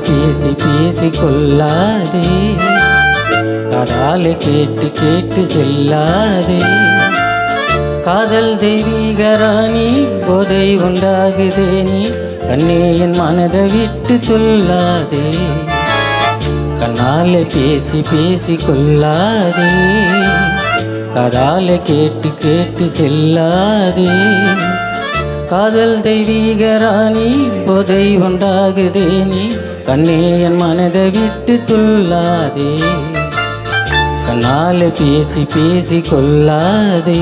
பேசி பேசி கொள்ளாதே, காதாலே கேட்டு கேட்டு செல்லாதே. காதல் தெய்வீக ராணி, போதை உண்டாகுதே நீ கண்ணே என் மனதை விட்டு சொல்லாதே. கண்ணாலே பேசி பேசி கொள்ளாதே, காதாலே கேட்டு கேட்டு செல்லாதே. காதல் தெய்வீக ராணி, போதை உண்டாகுதே நீ கண்ணே என் மனதை விட்டு துள்ளாதே. கண்ணாலே பேசி பேசி கொள்ளாதே.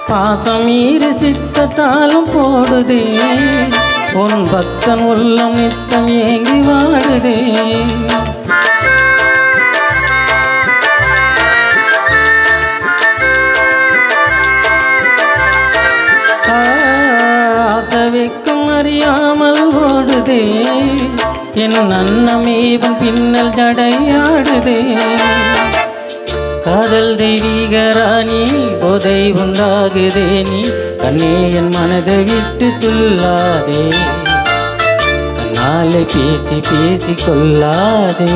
பாசம் மீறி சித்தத்தாலும் போடுதே, உன் பக்தன் உள்ளம் நித்தம் ஏங்கி வாடுதே. ஆசைக்கும் அறியாமல் ஓடுதே, என் அன்னமேவன் பின்னல் ஜடையாடுதே. காதல் தெய்வீக ராணி, போதை உண்டாகுதே நீ கண்ணே என் மனதை விட்டு துள்ளாதே. கண்ணாலே பேசி பேசி கொள்ளாதே.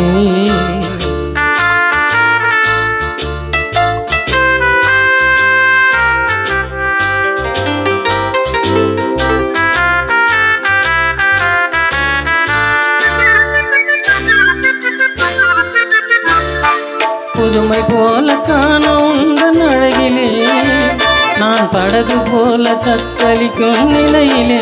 புதுமை போல காண உந்தன் அழகிலே, நான் படகு போல தத்தளிக்கும் நிலையிலே.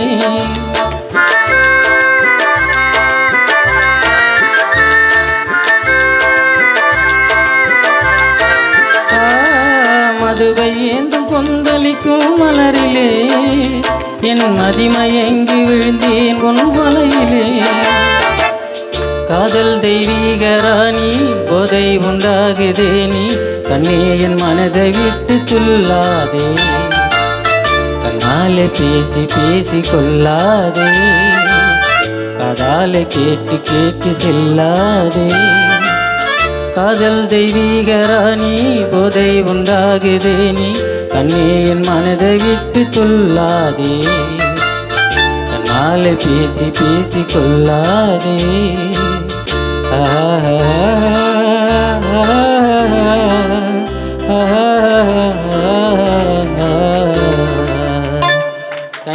மதுவை ஏந்தும் கொந்தளிக்கும் மலரிலே, என் மதிமயங்கி விழுந்தேன் உன் வலையிலே. காதல் தெய்வீக ராணி, போதை உண்டாகுதே நீ கண்ணே என் மனதை விட்டு துள்ளாதே. கண்ணாலே பேசி பேசி கொள்ளாதே, காதாலே கேட்டு கேட்டு செல்லாதே. காதல் தெய்வீக ராணி, போதை உண்டாகுதே நீ கண்ணே என் மனதை விட்டு துள்ளாதே. கண்ணாலே பேசி பேசி கொள்ளாதே. ஆஹா ஆஹா ஆஹா